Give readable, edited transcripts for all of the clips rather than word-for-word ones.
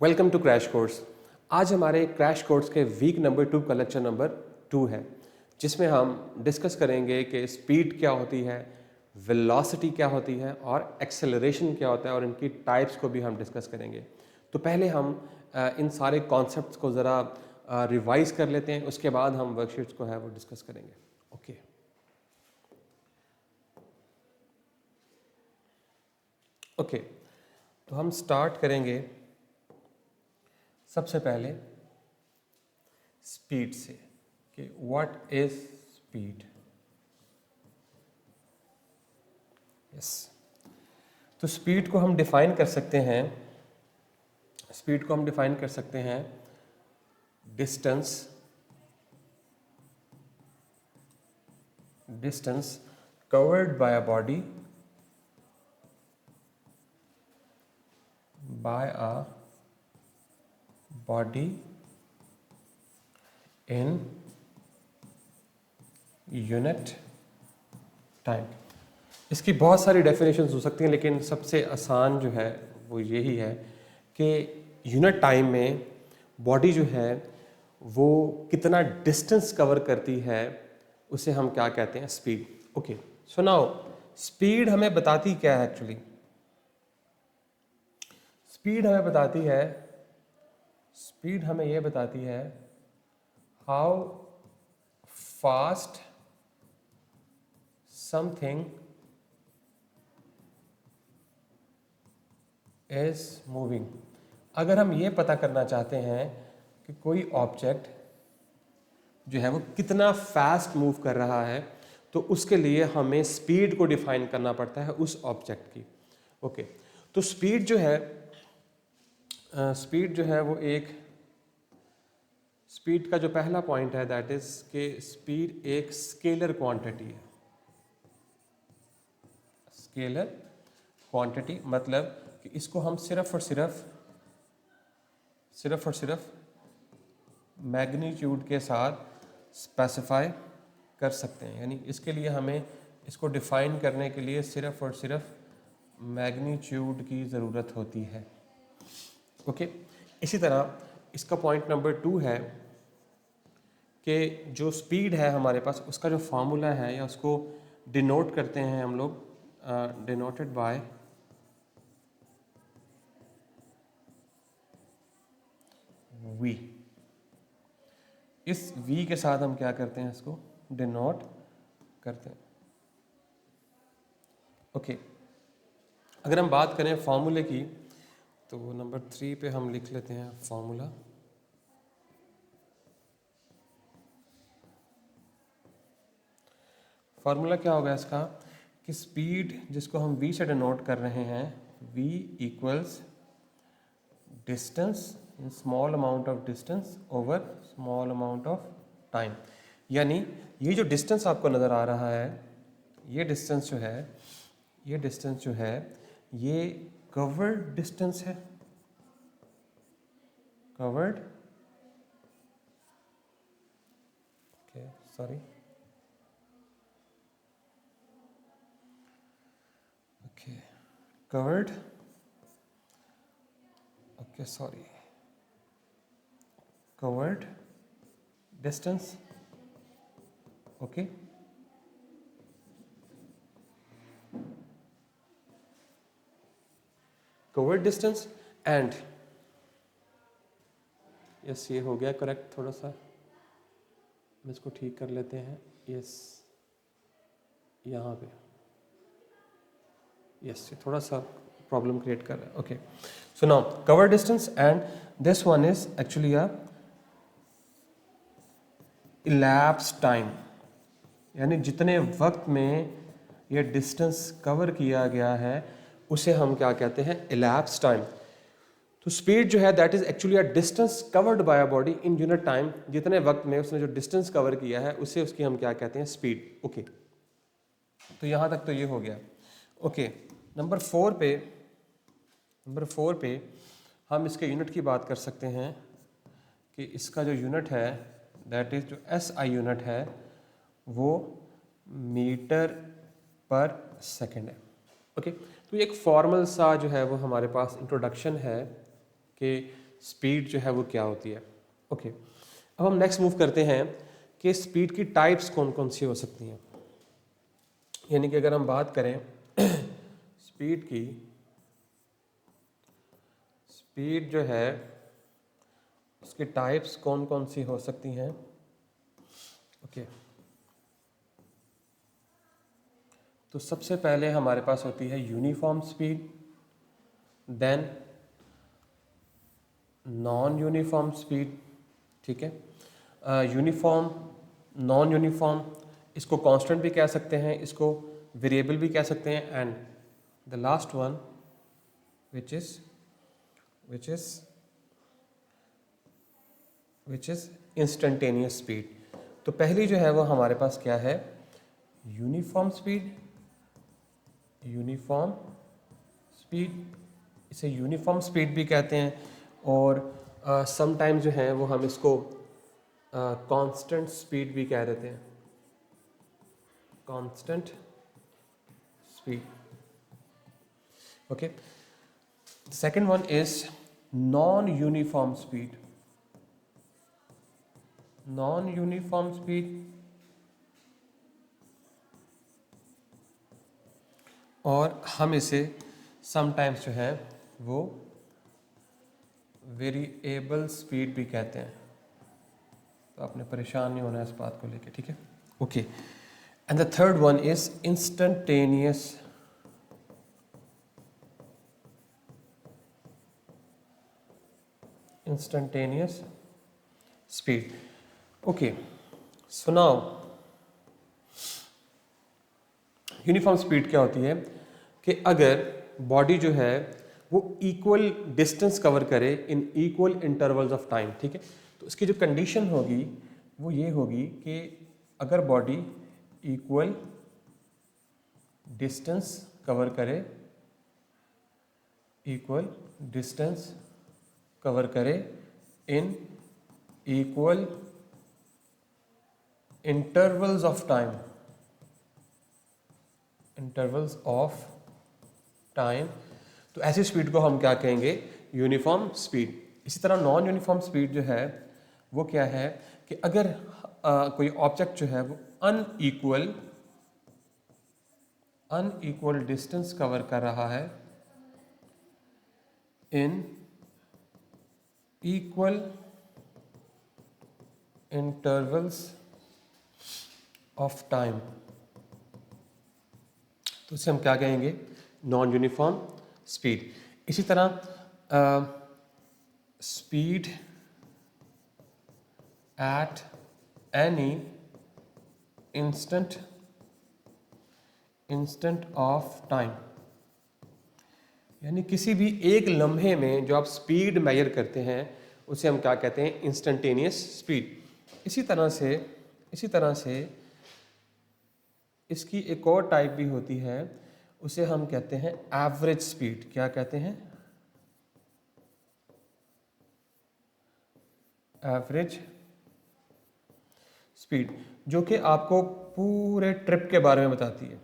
Welcome to crash course. आज हमारे crash course के वीक नंबर 2 का लेक्चर नंबर 2 है, जिसमें हम डिस्कस करेंगे कि स्पीड क्या होती है, वेलोसिटी क्या होती है और एक्सेलरेशन क्या होता है, और इनकी टाइप्स को भी हम डिस्कस करेंगे। तो पहले हम इन सारे कॉन्सेप्ट्स को ज़रा रिवाइज कर लेते हैं, उसके बाद हम वर्कशीट्स को है वो डिस्कस करेंगे। ओके ओके तो हम स्टार्ट करेंगे सबसे पहले स्पीड से कि व्हाट इज स्पीड। यस, तो स्पीड को हम डिफाइन कर सकते हैं, distance covered by a body in unit time. इसकी बहुत सारी डेफिनेशंस हो सकती हैं, लेकिन सबसे आसान जो है वो यही है कि यूनिट टाइम में बॉडी जो है वो कितना डिस्टेंस कवर करती है, उसे हम क्या कहते हैं, speed. Okay, so now speed हमें बताती क्या है एक्चुअली? स्पीड हमें ये बताती है how fast something is moving. अगर हम ये पता करना चाहते हैं कि कोई ऑब्जेक्ट जो है वो कितना फास्ट मूव कर रहा है, तो उसके लिए हमें स्पीड को डिफाइन करना पड़ता है उस ऑब्जेक्ट की। ओके, तो स्पीड जो है वो स्पीड का जो पहला पॉइंट है दैट इज कि स्पीड एक स्केलर क्वांटिटी है। स्केलर क्वांटिटी मतलब कि इसको हम सिर्फ और सिर्फ मैग्नीट्यूड के साथ स्पेसिफाई कर सकते हैं, यानी इसके लिए हमें इसको डिफाइन करने के लिए सिर्फ और सिर्फ मैग्नीट्यूड की ज़रूरत होती है। ओके, इसी तरह इसका पॉइंट नंबर 2 है कि जो स्पीड है हमारे पास, उसका जो फार्मूला है या उसको डिनोट करते हैं हम लोग, डिनोटेड बाय v। इस v के साथ हम क्या करते हैं, इसको डिनोट करते हैं। ओके, अगर हम बात करें फार्मूले की, तो नंबर 3 पे हम लिख लेते हैं फार्मूला। फार्मूला क्या होगा इसका कि स्पीड जिसको हम v से डिनोट कर रहे हैं, v equals distance in small amount of distance over small amount of time. यानी ये जो डिस्टेंस आपको नज़र आ रहा है, ये डिस्टेंस जो है ये कवर्ड डिस्टेंस है। Covered covered distance, okay, covered distance and yes, ये हो गया करेक्ट। थोड़ा सा हम इसको ठीक कर लेते हैं। यस, यहाँ पे यस, ये थोड़ा सा प्रॉब्लम क्रिएट कर रहा है। Okay, so now cover distance and this one is actually a elapse time, यानी जितने वक्त में ये डिस्टेंस कवर किया गया है उसे हम क्या कहते हैं, इलैप्स टाइम। तो स्पीड जो है that is actually a distance covered by a body in unit time. जितने वक्त में उसने जो डिस्टेंस कवर किया है उसे उसकी हम क्या कहते हैं, स्पीड। ओके, तो यहाँ तक तो ये हो गया। ओके, नंबर 4 पे हम इसके यूनिट की बात कर सकते हैं कि इसका जो यूनिट है दैट इज जो SI यूनिट है वो मीटर पर सेकेंड है। ओके, तो एक फॉर्मल सा जो है वो हमारे पास इंट्रोडक्शन है कि स्पीड जो है वो क्या होती है। ओके, अब हम नेक्स्ट मूव करते हैं कि स्पीड की टाइप्स कौन कौन सी हो सकती हैं। यानी कि अगर हम बात करें स्पीड की, स्पीड जो है उसकी टाइप्स कौन कौन सी हो सकती हैं। ओके, तो सबसे पहले हमारे पास होती है uniform speed, then non uniform speed. ठीक है, यूनिफॉर्म, नॉन यूनिफॉर्म, इसको कांस्टेंट भी कह सकते हैं, इसको वेरिएबल भी कह सकते हैं, and the last one which is instantaneous speed. तो पहली जो है वो हमारे पास क्या है, यूनिफॉर्म स्पीड, यूनिफॉर्म स्पीड, इसे यूनिफॉर्म स्पीड भी कहते हैं, और समटाइम्स जो है वो हम इसको कांस्टेंट स्पीड भी कह देते हैं, constant speed. Okay, second one is non uniform speed, non uniform speed, और हम इसे समटाइम्स जो है वो वेरिएबल स्पीड भी कहते हैं। तो आपने परेशान नहीं होना है इस बात को लेके, ठीक है। Okay, and the third one is instantaneous, instantaneous speed. Okay, so now uniform speed क्या होती है कि अगर बॉडी जो है वो इक्वल डिस्टेंस कवर करे इन इक्वल इंटरवल्स ऑफ टाइम, ठीक है। तो इसकी जो कंडीशन होगी वो ये होगी कि अगर बॉडी इक्वल डिस्टेंस कवर करे, इक्वल डिस्टेंस कवर करे इन equal intervals of time, intervals of time, तो ऐसी स्पीड को हम क्या कहेंगे, यूनिफॉर्म स्पीड। इसी तरह नॉन यूनिफॉर्म स्पीड जो है वो क्या है कि अगर कोई ऑब्जेक्ट जो है वो अनइक्वल डिस्टेंस कवर कर रहा है इन इक्वल इंटरवल्स ऑफ टाइम, तो इसे हम क्या कहेंगे, नॉन यूनिफॉर्म स्पीड। इसी तरह speed at any instant of time, यानी किसी भी एक लम्हे में जो आप स्पीड मेजर करते हैं उसे हम क्या कहते हैं, इंस्टेंटेनियस स्पीड। इसी तरह से इसकी एक और टाइप भी होती है, उसे हम कहते हैं एवरेज स्पीड। क्या कहते हैं, एवरेज स्पीड, जो कि आपको पूरे ट्रिप के बारे में बताती है,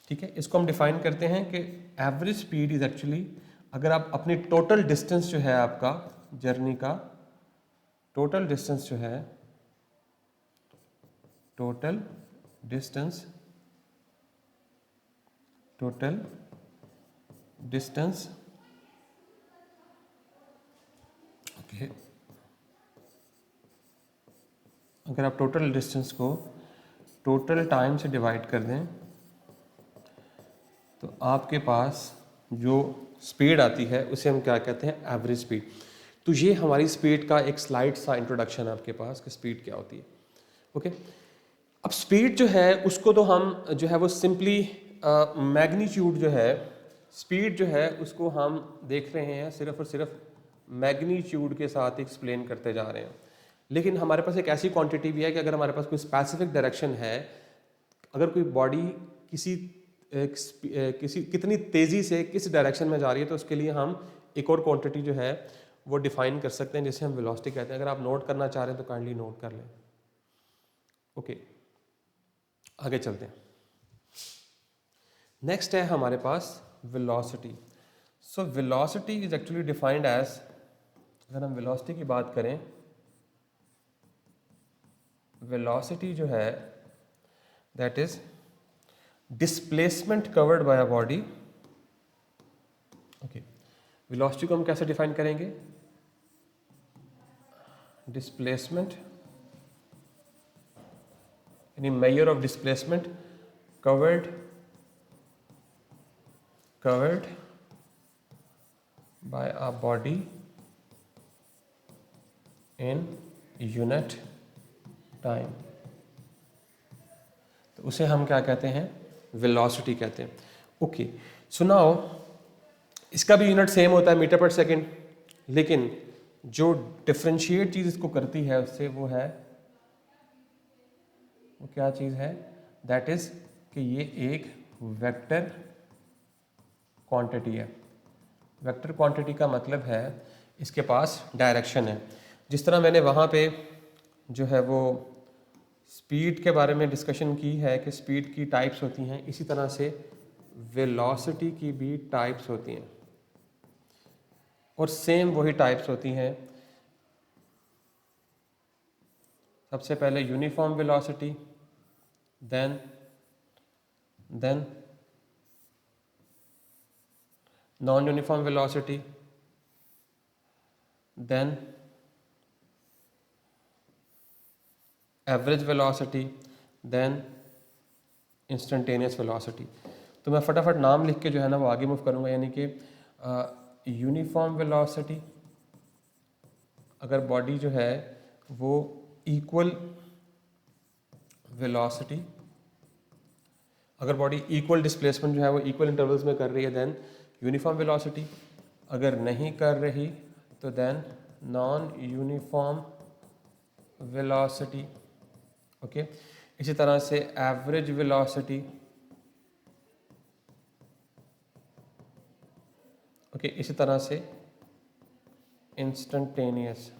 ठीक है। इसको हम डिफाइन करते हैं कि एवरेज स्पीड इज एक्चुअली, अगर आप अपनी टोटल डिस्टेंस जो है आपका जर्नी का टोटल डिस्टेंस जो है, टोटल डिस्टेंस ओके, अगर आप टोटल डिस्टेंस को टोटल टाइम से डिवाइड कर दें तो आपके पास जो स्पीड आती है उसे हम क्या कहते हैं, एवरेज स्पीड। तो ये हमारी स्पीड का एक स्लाइड सा इंट्रोडक्शन है आपके पास कि स्पीड क्या होती है। ओके, अब स्पीड जो है उसको तो हम जो है वो सिंपली मैग्नीट्यूड जो है, स्पीड जो है उसको हम देख रहे हैं सिर्फ और सिर्फ मैग्नीट्यूड के साथ एक्सप्लेन करते जा रहे हैं। लेकिन हमारे पास एक ऐसी क्वांटिटी भी है कि अगर हमारे पास कोई स्पेसिफिक डायरेक्शन है, अगर कोई बॉडी कितनी तेज़ी से किस डायरेक्शन में जा रही है, तो उसके लिए हम एक और क्वांटिटी जो है वो डिफाइन कर सकते हैं जिसे हम वेलोसिटी कहते हैं। अगर आप नोट करना चाह रहे हैं तो काइंडली नोट कर लें। ओके, आगे चलते हैं। नेक्स्ट है हमारे पास velocity. So velocity is actually defined as अगर हम वेलोसिटी की बात करें, वेलोसिटी जो है that is displacement covered by a body. Okay, velocity को हम कैसे डिफाइन करेंगे? डिस्प्लेसमेंट यानी measure of displacement covered by a body in unit time, तो उसे हम क्या कहते हैं? वेलोसिटी कहते हैं। ओके, सुनाओ, इसका भी यूनिट सेम होता है मीटर पर सेकंड, लेकिन जो डिफरेंशिएट चीज इसको करती है उससे वो क्या चीज है? दैट इज कि ये एक वेक्टर क्वांटिटी है। वेक्टर क्वांटिटी का मतलब है इसके पास डायरेक्शन है। जिस तरह मैंने वहाँ पे जो है वो स्पीड के बारे में डिस्कशन की है कि स्पीड की टाइप्स होती हैं, इसी तरह से वेलोसिटी की भी टाइप्स होती हैं, और सेम वही टाइप्स होती हैं। सबसे पहले uniform velocity, then non uniform velocity, then average velocity, then instantaneous velocity. तो मैं फटाफट नाम लिख के जो है ना वो आगे मूव करूँगा। यानी कि यूनिफॉर्म वेलोसिटी, अगर बॉडी जो है वो इक्वल वेलोसिटी, अगर बॉडी इक्वल डिस्प्लेसमेंट जो है वो इक्वल इंटरवल्स में कर रही है, देन यूनिफॉर्म वेलोसिटी। अगर नहीं कर रही तो then non uniform velocity. Okay, इसी तरह से एवरेज वेलोसिटी। ओके, इसी तरह से इंस्टेंटेनियस।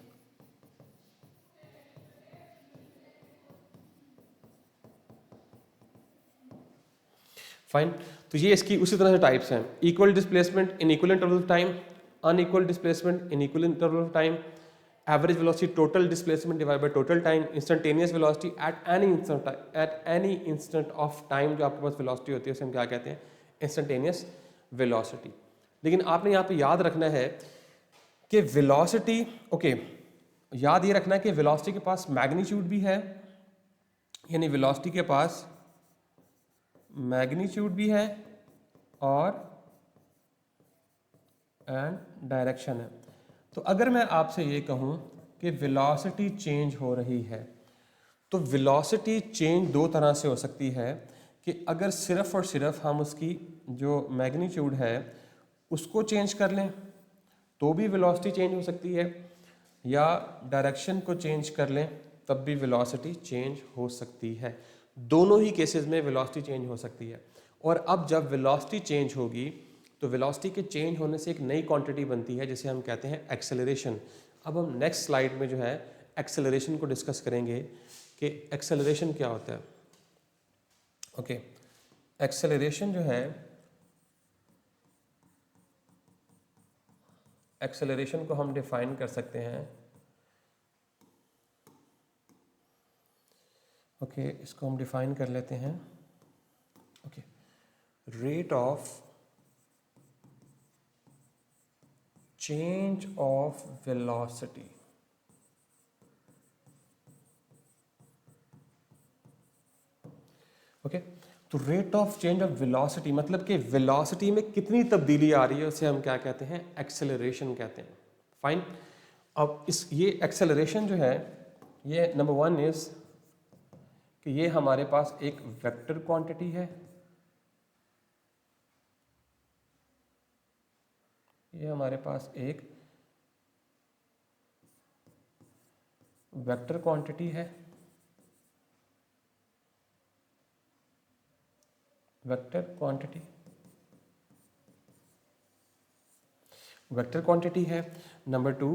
फाइन, तो ये इसकी उसी तरह से टाइप्स हैं। Equal displacement in equal interval of time, unequal displacement in equal interval of time, average velocity total displacement divide by total time, instantaneous velocity at any instant of time. जो आपके पास velocity होती है उसे हम क्या कहते हैं? Instantaneous velocity. लेकिन आपने यहाँ पे याद रखना है कि वेलोसिटी, ओके, याद ये रखना है कि वेलोसिटी के पास मैग्नीट्यूड भी है, यानी वेलोसिटी के पास मैग्नीट्यूड भी है और एंड डायरेक्शन है। तो अगर मैं आपसे ये कहूँ कि वेलोसिटी चेंज हो रही है, तो वेलोसिटी चेंज दो तरह से हो सकती है कि अगर सिर्फ और सिर्फ हम उसकी जो मैग्नीट्यूड है उसको चेंज कर लें तो भी वेलोसिटी चेंज हो सकती है, या डायरेक्शन को चेंज कर लें तब भी वेलोसिटी चेंज हो सकती है। दोनों ही केसेस में वेलोसिटी चेंज हो सकती है। और अब जब वेलोसिटी चेंज होगी तो वेलोसिटी के चेंज होने से एक नई क्वांटिटी बनती है जिसे हम कहते हैं एक्सेलरेशन। अब हम नेक्स्ट स्लाइड में जो है एक्सेलरेशन को डिस्कस करेंगे कि एक्सेलरेशन क्या होता है। ओके, एक्सेलरेशन जो है, एक्सेलरेशन को हम डिफाइन कर सकते हैं। ओके, इसको हम डिफाइन कर लेते हैं। Okay, rate of change of velocity. Okay, तो rate of change of velocity मतलब कि वेलोसिटी में कितनी तब्दीली आ रही है उसे हम क्या कहते हैं? एक्सेलरेशन कहते हैं। फाइन, अब ये एक्सेलरेशन जो है ये नंबर वन इज कि ये हमारे पास एक वेक्टर क्वांटिटी है। ये हमारे पास एक वेक्टर क्वांटिटी है, वेक्टर क्वांटिटी है। नंबर टू,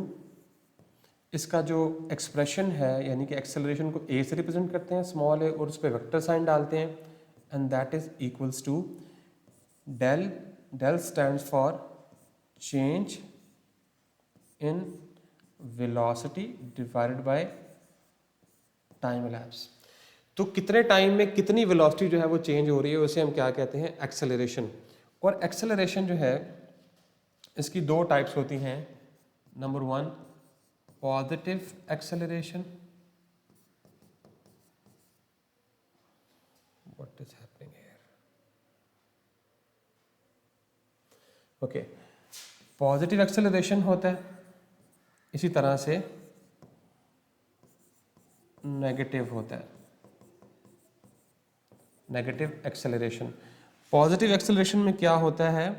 इसका जो एक्सप्रेशन है यानी कि एक्सेलरेशन को ए से रिप्रेजेंट करते हैं, स्मॉल ए, और उस पर वेक्टर साइन डालते हैं, and that is equals to del stands for change in velocity divided by time elapsed। तो कितने टाइम में कितनी वेलोसिटी जो है वो चेंज हो रही है उसे हम क्या कहते हैं, एक्सेलरेशन। और एक्सेलरेशन जो है इसकी दो टाइप्स होती हैं। Number one, positive acceleration. What is happening here? Okay, positive acceleration होता है, इसी तरह से नेगेटिव होता है, नेगेटिव एक्सेलरेशन। पॉजिटिव एक्सेलरेशन में क्या होता है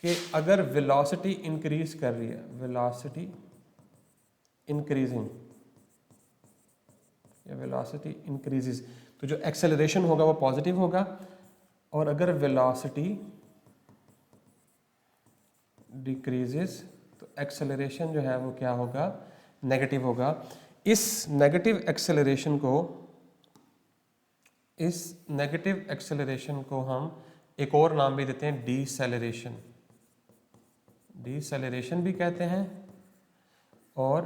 कि अगर वेलोसिटी इंक्रीज कर रही है, वेलोसिटी इंक्रीजिंग या वेलोसिटी इंक्रीजेस, तो जो एक्सेलरेशन होगा वो पॉजिटिव होगा। और अगर वेलोसिटी डिक्रीजेस तो एक्सेलरेशन जो है वो क्या होगा, नेगेटिव होगा। इस नेगेटिव एक्सेलरेशन को हम एक और नाम भी देते हैं, डीसेलरेशन। डीसेलरेशन भी कहते हैं और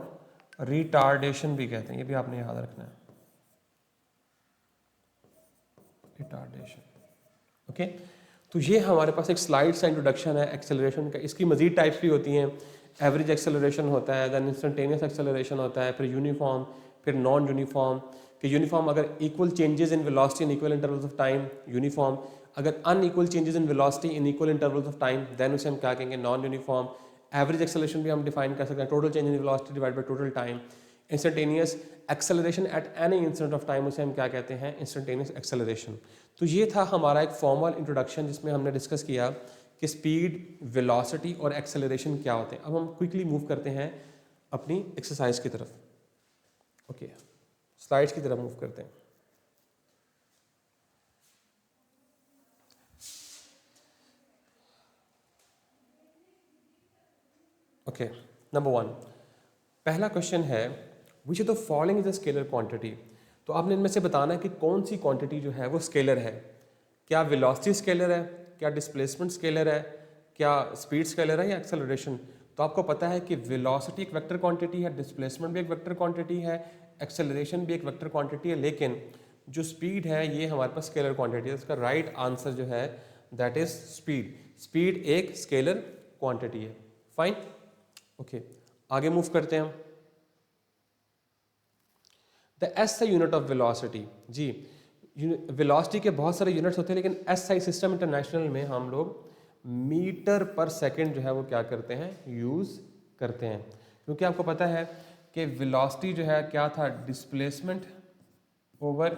रिटार्डेशन भी कहते हैं, ये भी आपने याद रखना है, रिटार्डेशन। ओके, तो ये हमारे पास एक स्लाइड सा इंट्रोडक्शन है एक्सेलरेशन का। इसकी मजीद टाइप्स भी होती हैं। एवरेज एक्सेलरेशन होता है, देन इंस्टेंटेनियस एक्सेलरेशन होता है, फिर यूनिफॉर्म, फिर नॉन यूनिफॉर्म। कि यूनिफॉर्म अगर equal changes in velocity in equal intervals of time, uniform. अगर unequal changes in velocity in equal intervals of time, then उसे हम क्या कहेंगे, नॉन यूनिफॉर्म। एवरेज एक्सेलरेशन भी हम डिफाइन कर सकते हैं, total change in velocity divide by total time. Instantaneous acceleration at any instant of time, उसे हम क्या कहते हैं, इंस्टेंटेनियस एक्सेलरेशन। तो ये था हमारा एक फॉर्मल इंट्रोडक्शन जिसमें हमने डिस्कस किया कि स्पीड, वेलोसिटी और एक्सेलरेशन क्या होते हैं। अब हम क्विकली मूव करते हैं अपनी एक्सरसाइज की तरफ। ओके, स्लाइड्स की तरफ मूव करते हैं। ओके, नंबर वन, पहला क्वेश्चन है, which of the following is a scalar quantity. तो आपने इनमें से बताना है कि कौन सी क्वांटिटी जो है वो स्केलर है। क्या वेलोसिटी स्केलर है, क्या डिस्प्लेसमेंट स्केलर है, क्या स्पीड स्केलर है, या एक्सेलरेशन। तो आपको पता है कि वेलोसिटी एक वेक्टर क्वांटिटी है, डिस्प्लेसमेंट भी एक वेक्टर क्वांटिटी है, एक्सेलरेशन भी एक वेक्टर क्वांटिटी है, लेकिन जो स्पीड है ये हमारे पास स्केलर क्वांटिटी है। इसका राइट आंसर जो है दैट इज स्पीड। स्पीड एक स्केलर क्वांटिटी है। फाइन, ओके, आगे मूव करते हैं हम। The SI unit of velocity. जी, वेलोसिटी के बहुत सारे यूनिट्स होते हैं, लेकिन एसआई सिस्टम इंटरनेशनल में हम लोग मीटर पर सेकंड जो है वो क्या करते हैं, यूज करते हैं। क्योंकि आपको पता है कि वेलोसिटी जो है क्या था, डिस्प्लेसमेंट ओवर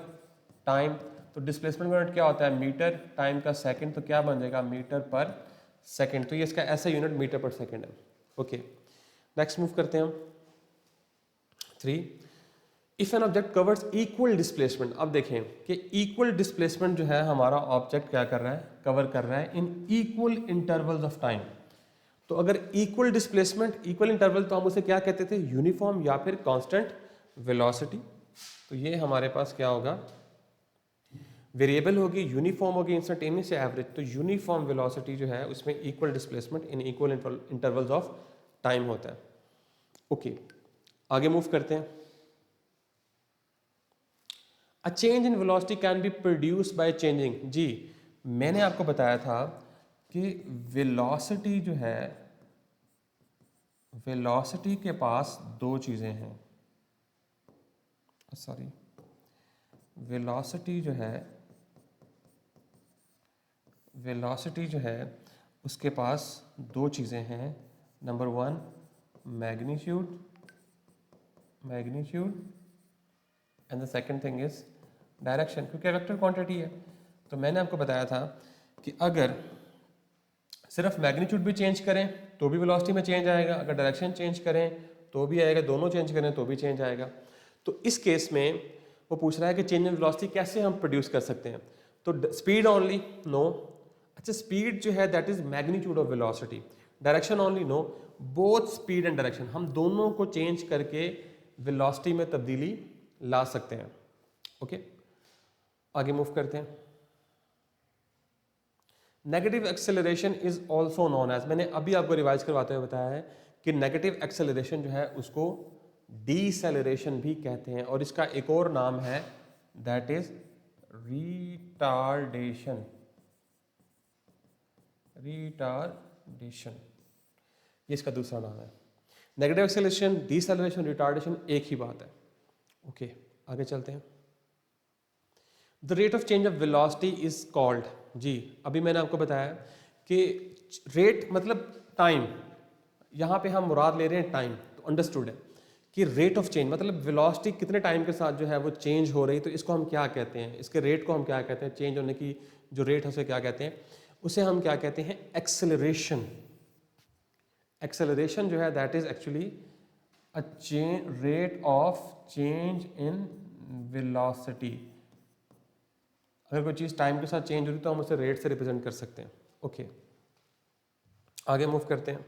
टाइम। तो डिस्प्लेसमेंट यूनिट क्या होता है, मीटर, टाइम का सेकंड, तो क्या बन जाएगा, मीटर पर सेकंड। तो ये इसका ऐसा यूनिट मीटर पर सेकंड है। ओके, नेक्स्ट मूव करते हैं हम। 3, if an object covers equal displacement. अब देखें कि इक्वल डिस्प्लेसमेंट जो है हमारा ऑब्जेक्ट क्या कर रहा है, कवर कर रहा है इन इक्वल इंटरवल्स ऑफ टाइम। तो अगर इक्वल डिस्प्लेसमेंट, इक्वल इंटरवल, तो हम उसे क्या कहते थे, यूनिफॉर्म या फिर कांस्टेंट वेलोसिटी। तो ये हमारे पास क्या होगा, वेरिएबल होगी, यूनिफॉर्म होगी, इंस्टेंटेनियस या एवरेज। तो यूनिफॉर्म वेलोसिटी जो है उसमें equal displacement in equal intervals of time होता है। ओके, आगे मूव करते हैं। A change in velocity can be produce by changing. जी, मैंने आपको बताया था कि वेलोसिटी जो है, वेलोसिटी के पास दो चीज़ें हैं, सॉरी, वेलोसिटी जो है, वेलोसिटी जो है उसके पास दो चीज़ें हैं। Number one, magnitude, magnitude, and the second thing is direction, क्योंकि वेक्टर क्वांटिटी है। तो मैंने आपको बताया था कि अगर सिर्फ मैग्नीट्यूड भी चेंज करें तो भी वेलोसिटी में चेंज आएगा, अगर डायरेक्शन चेंज करें तो भी आएगा, दोनों चेंज करें तो भी चेंज आएगा। तो इस केस में वो पूछ रहा है कि चेंज इन वेलोसिटी कैसे हम प्रोड्यूस कर सकते हैं। तो स्पीड ओनली, नो। अच्छा, स्पीड जो है that is magnitude of velocity. Direction only, no. Both speed and direction, हम दोनों को चेंज करके वेलोसिटी में तब्दीली ला सकते हैं। ओके, आगे मूव करते हैं। Negative acceleration is also known as, मैंने अभी आपको रिवाइज करवाते हुए बताया है कि नेगेटिव एक्सेलरेशन जो है उसको डीसेलरेशन भी कहते हैं, और इसका एक और नाम है दैट इज रिटार्डेशन। रिटार्डेशन ये इसका दूसरा नाम है। नेगेटिव एक्सेलरेशन, डीसेलरेशन, रिटार्डेशन एक ही बात है। ओके, आगे चलते हैं। The rate of change of velocity is called, जी अभी मैंने आपको बताया कि रेट मतलब टाइम, यहाँ पे हम मुराद ले रहे हैं टाइम, तो अंडरस्टूड है कि रेट ऑफ चेंज मतलब वेलोसिटी कितने टाइम के साथ जो है वो चेंज हो रही, तो इसको हम क्या कहते हैं, इसके रेट को हम क्या कहते हैं, चेंज होने की जो रेट है उसे क्या कहते हैं, उसे हम क्या कहते हैं, एक्सेलरेशन। एक्सेलरेशन जो है that is actually a rate of change in velocity. अगर कोई चीज़ टाइम के साथ चेंज होती है तो हम उसे रेट से रिप्रेजेंट कर सकते हैं। ओके, आगे मूव करते हैं।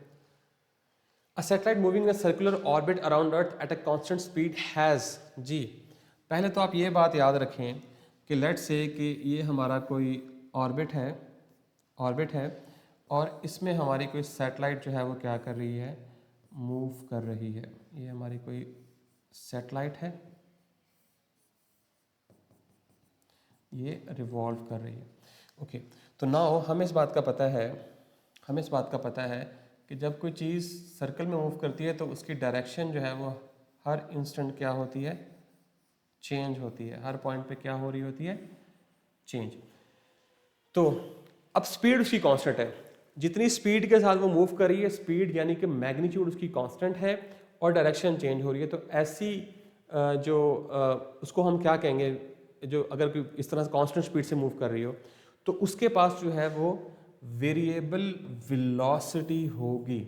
A satellite moving in a circular orbit around Earth at a constant speed has, जी पहले तो आप ये बात याद रखें कि लेट्स से कि ये हमारा कोई ऑर्बिट है और इसमें हमारी कोई सैटेलाइट जो है वो क्या कर रही है, मूव कर रही है। ये हमारी कोई सैटेलाइट है, ये रिवॉल्व कर रही है। ओके, तो नाउ हमें इस बात का पता है कि जब कोई चीज़ सर्कल में मूव करती है तो उसकी डायरेक्शन जो है वो हर इंस्टेंट क्या होती है, चेंज होती है। हर पॉइंट पे क्या हो रही होती है, चेंज। तो अब स्पीड उसकी कांस्टेंट है, जितनी स्पीड के साथ वो मूव कर रही है, स्पीड यानी कि मैग्नीट्यूड उसकी कांस्टेंट है और डायरेक्शन चेंज हो रही है। तो ऐसी उसको हम क्या कहेंगे, जो अगर कोई इस तरह से कांस्टेंट स्पीड से मूव कर रही हो तो उसके पास जो है वो वेरिएबल वेलोसिटी होगी,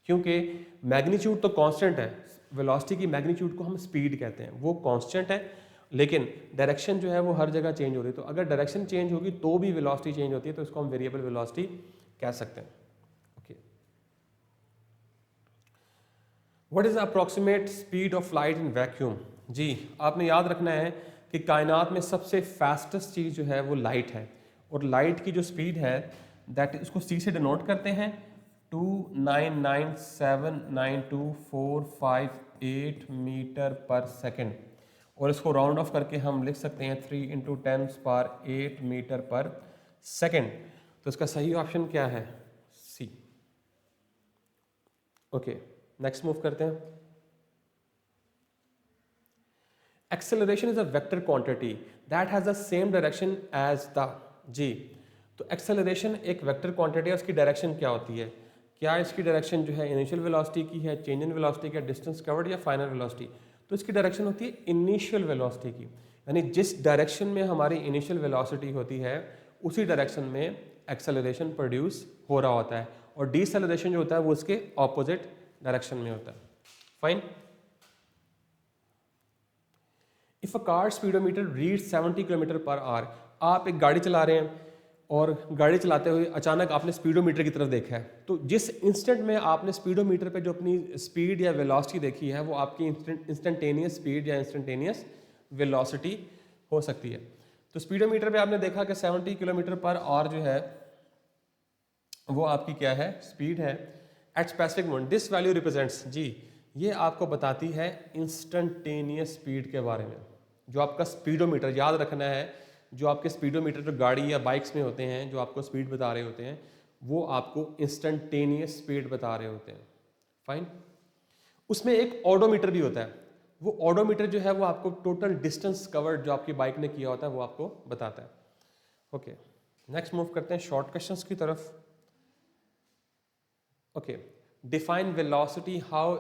क्योंकि मैग्नीट्यूड तो कांस्टेंट है, वेलोसिटी की मैग्नीट्यूड को हम स्पीड कहते हैं, वो कांस्टेंट है, लेकिन डायरेक्शन जो है वो हर जगह चेंज हो रही है। तो अगर डायरेक्शन चेंज होगी तो भी वेलोसिटी चेंज होती है, तो इसको हम वेरिएबल वेलोसिटी कह सकते हैं। Okay, what is approximate speed of light in vacuum, जी आपने याद रखना है कि कायनात में सबसे फास्टेस्ट चीज़ जो है वो लाइट है, और लाइट की जो स्पीड है दैट उसको सी से डिनोट करते हैं 299792458 मीटर पर सेकेंड, और इसको राउंड ऑफ करके हम लिख सकते हैं 3 × 10⁸ मीटर पर सेकेंड। तो इसका सही ऑप्शन क्या है, सी। ओके, नेक्स्ट मूव करते हैं। Acceleration is a vector quantity that has the same direction as the, जी तो एक्सेलरेशन एक वेक्टर क्वांटिटी है, उसकी डायरेक्शन क्या होती है, क्या इसकी डायरेक्शन जो है इनिशियल वेलोसिटी की है, चेंज इन वेलोसिटी का, डिस्टेंस कवर्ड, या फाइनल वेलोसिटी। तो इसकी डायरेक्शन होती है इनिशियल वेलोसिटी की, यानी जिस डायरेक्शन में हमारी इनिशियल वेलोसिटी होती है उसी डायरेक्शन में एक्सेलरेशन प्रोड्यूस हो रहा होता है, और डीसेलरेशन जो होता है वो उसके ऑपोजिट डायरेक्शन में होता है। Fine. If a car speedometer reads 70 kilometre per hour, आप एक गाड़ी चला रहे हैं और गाड़ी चलाते हुए अचानक आपने स्पीडोमीटर की तरफ देखा है, तो जिस इंस्टेंट में आपने स्पीडोमीटर पे जो अपनी स्पीड या वेलोसिटी देखी है वो आपकी इंस्टेंटेनियस स्पीड या इंस्टेंटेनियस वेलोसिटी हो सकती है। तो स्पीडोमीटर पे आपने देखा कि 70 किलोमीटर पर आवर जो है वो आपकी क्या है, स्पीड है at specific moment. This value represents, जी ये आपको बताती है इंस्टेंटेनियस स्पीड के बारे में। जो आपका स्पीडोमीटर, याद रखना है, जो आपके स्पीडोमीटर जो गाड़ी या बाइक्स में होते हैं जो आपको स्पीड बता रहे होते हैं वो आपको इंस्टेंटेनियस स्पीड बता रहे होते हैं। फाइन। उसमें एक ऑडोमीटर भी होता है, वो ऑडोमीटर जो है वो आपको टोटल डिस्टेंस कवर्ड जो आपकी बाइक ने किया होता है वो आपको बताता है। ओके, नेक्स्ट मूव करते हैं शॉर्ट क्वेश्चंस की तरफ। Okay, define velocity, how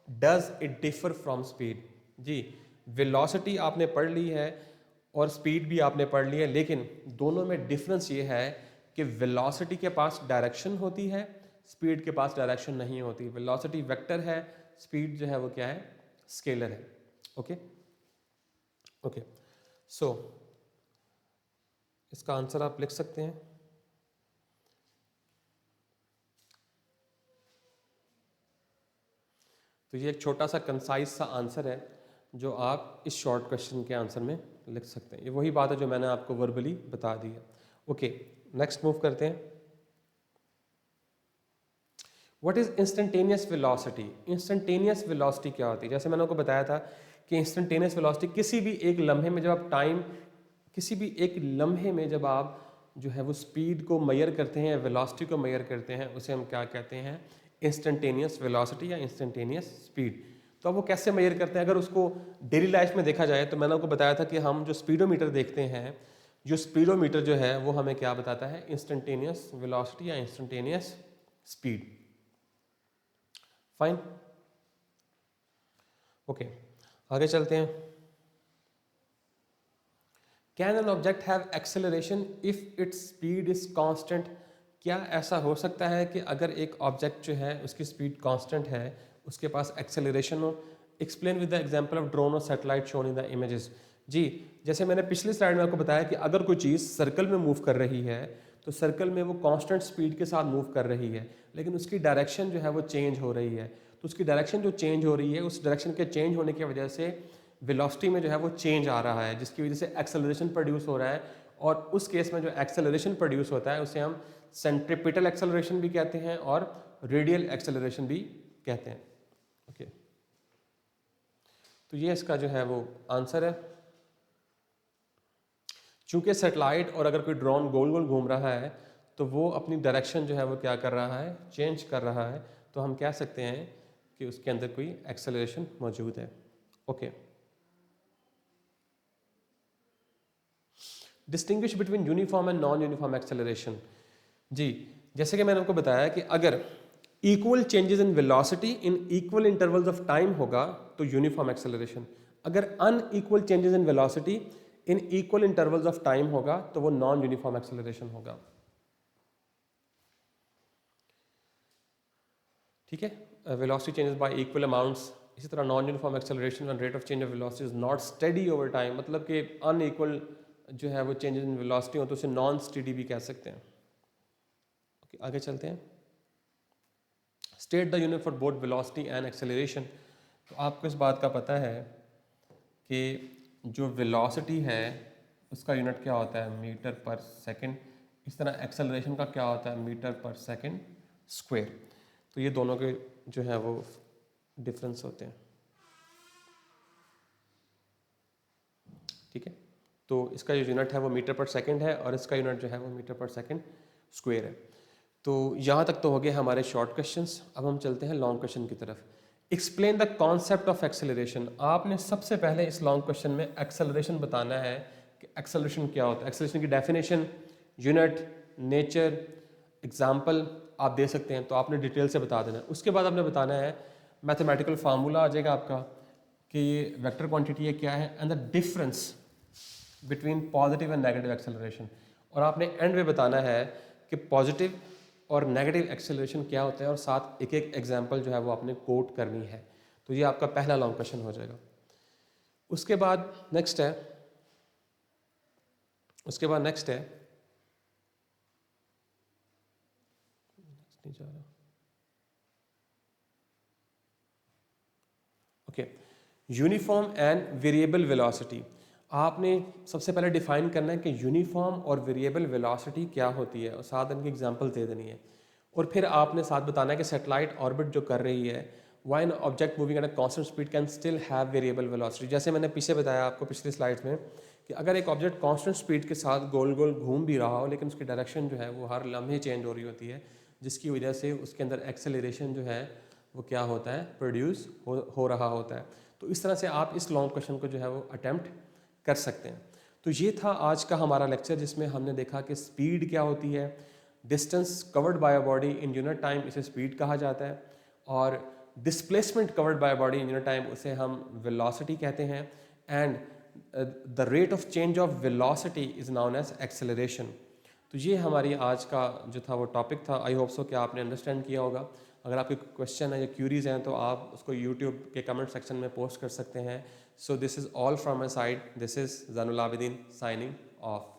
does it differ from speed. जी वेलोसिटी आपने पढ़ ली है और स्पीड भी आपने पढ़ ली है, लेकिन दोनों में डिफरेंस ये है कि वेलोसिटी के पास डायरेक्शन होती है, स्पीड के पास डायरेक्शन नहीं होती। वेलोसिटी वेक्टर है, स्पीड जो है वो क्या है, स्केलर है। ओके ओके, सो इसका आंसर आप लिख सकते हैं। तो ये एक छोटा सा कंसाइज सा आंसर है जो आप इस शॉर्ट क्वेश्चन के आंसर में लिख सकते हैं। ये वही बात है जो मैंने आपको वर्बली बता दी है। ओके, नेक्स्ट मूव करते हैं। What is instantaneous velocity? Instantaneous velocity क्या होती है? जैसे मैंने आपको बताया था कि इंस्टेंटेनियस वेलोसिटी किसी भी एक लम्हे में जब आप टाइम, किसी भी एक लम्हे में जब आप जो है वो स्पीड को मेजर करते हैं, वेलोसिटी को मेजर करते हैं, उसे हम क्या कहते हैं? इंस्टेंटेनियस वेलोसिटी या इंस्टेंटेनियस स्पीड। तो अब वो कैसे मेजर करते हैं? अगर उसको डेली लाइफ में देखा जाए तो मैंने आपको बताया था कि हम जो स्पीडोमीटर देखते हैं, जो स्पीडोमीटर जो है वो हमें क्या बताता है? इंस्टेंटेनियस वेलोसिटी या इंस्टेंटेनियस स्पीड। फाइन, ओके, आगे चलते हैं। Can an object have acceleration if its speed is constant? क्या ऐसा हो सकता है कि अगर एक ऑब्जेक्ट जो है उसकी स्पीड कांस्टेंट है, उसके पास एक्सेलरेशन हो? Explain with the example of drone और satellite shown in the images. जी, जैसे मैंने पिछली स्लाइड में आपको बताया कि अगर कोई चीज़ सर्कल में मूव कर रही है तो सर्कल में वो कांस्टेंट स्पीड के साथ मूव कर रही है, लेकिन उसकी डायरेक्शन जो है वो चेंज हो रही है। तो उसकी डायरेक्शन जो चेंज हो रही है, उस डायरेक्शन के चेंज होने की वजह से वेलोसिटी में जो है वो चेंज आ रहा है, जिसकी वजह से एक्सेलरेशन प्रोड्यूस हो रहा है। और उस केस में जो एक्सेलरेशन प्रोड्यूस होता है उसे हम सेंट्रीपिटल एक्सेलरेशन भी कहते हैं और रेडियल एक्सेलरेशन भी कहते हैं। ओके, तो ये इसका जो है वो आंसर है। चूंकि सैटेलाइट और अगर कोई ड्रोन गोल गोल घूम रहा है तो वो अपनी डायरेक्शन जो है वो क्या कर रहा है? चेंज कर रहा है। तो हम कह सकते हैं कि उसके अंदर कोई एक्सेलरेशन मौजूद है। Okay, distinguish between uniform and non uniform acceleration. जी, जैसे कि मैंने आपको बताया कि अगर equal changes in velocity in equal intervals of time होगा तो यूनिफॉर्म एक्सेलरेशन। अगर unequal changes in velocity in equal intervals of time होगा तो वो नॉन यूनिफॉर्म एक्सेलरेशन होगा। ठीक है, velocity changes by equal amounts. इसी तरह non uniform acceleration when rate of change of velocity is not steady over time, मतलब कि अनइक्वल जो है वो चेंजेस इन वेलोसिटी हो तो उसे नॉन स्टेडी भी कह सकते हैं। ओके, आगे चलते हैं। State the unit for both velocity and acceleration. तो आपको इस बात का पता है कि जो वेलोसिटी है उसका यूनिट क्या होता है? मीटर पर सेकंड। इस तरह एक्सेलरेशन का क्या होता है? मीटर पर सेकंड स्क्वायर। तो ये दोनों के जो है वो डिफरेंस होते हैं। ठीक है, तो इसका जो यूनिट है वो मीटर पर सेकंड है और इसका यूनिट जो है वो मीटर पर सेकंड स्क्वायर है। तो यहाँ तक तो हो गए हमारे शॉर्ट क्वेश्चंस। अब हम चलते हैं लॉन्ग क्वेश्चन की तरफ। Explain the concept of acceleration. आपने सबसे पहले इस लॉन्ग क्वेश्चन में एक्सेलरेशन बताना है कि एक्सेलरेशन क्या होता है। एक्सेलरेशन की डेफिनेशन, यूनिट, नेचर, एग्जाम्पल आप दे सकते हैं, तो आपने डिटेल से बता देना है। उसके बाद आपने बताना है मैथमेटिकल फार्मूला आ जाएगा आपका कि ये वेक्टर क्वांटिटी है क्या है, and the difference between positive and negative acceleration. और आपने एंड में बताना है कि पॉजिटिव और नेगेटिव एक्सेलरेशन क्या होते हैं और साथ एक एक एग्जाम्पल जो है वो आपने कोट करनी है। तो ये आपका पहला लॉन्ग क्वेश्चन हो जाएगा। उसके बाद नेक्स्ट है नहीं जा रहा। Okay, uniform and variable velocity. आपने सबसे पहले डिफाइन करना है कि यूनिफॉर्म और वेरिएबल वेलोसिटी क्या होती है और साथ इनकी एग्जांपल दे देनी है। और फिर आपने साथ बताना है कि सैटेलाइट ऑर्बिट जो कर रही है, why an object moving at a constant speed can still have variable velocity. जैसे मैंने पीछे बताया आपको पिछली स्लाइड्स में कि अगर एक ऑब्जेक्ट कांस्टेंट स्पीड के साथ गोल गोल घूम भी रहा हो लेकिन उसकी डायरेक्शन जो है वो हर लम्हे चेंज हो रही होती है, जिसकी वजह से उसके अंदर एक्सेलरेशन जो है वो क्या होता है? प्रोड्यूस हो रहा होता है। तो इस तरह से आप इस लॉन्ग क्वेश्चन को जो है वो अटेम्प्ट कर सकते हैं। तो ये था आज का हमारा लेक्चर, जिसमें हमने देखा कि स्पीड क्या होती है, distance covered by a body in unit time इसे स्पीड कहा जाता है, और displacement covered by body in unit time उसे हम वेलोसिटी कहते हैं, and the rate of change of velocity is known as acceleration. तो ये हमारी आज का जो था वो टॉपिक था। आई होप सो कि आपने अंडरस्टैंड किया होगा। अगर आपके क्वेश्चन है या क्यूरीज हैं तो आप उसको यूट्यूब के कमेंट सेक्शन में पोस्ट कर सकते हैं। So this is all from my side. This is Zainul Abidin signing off.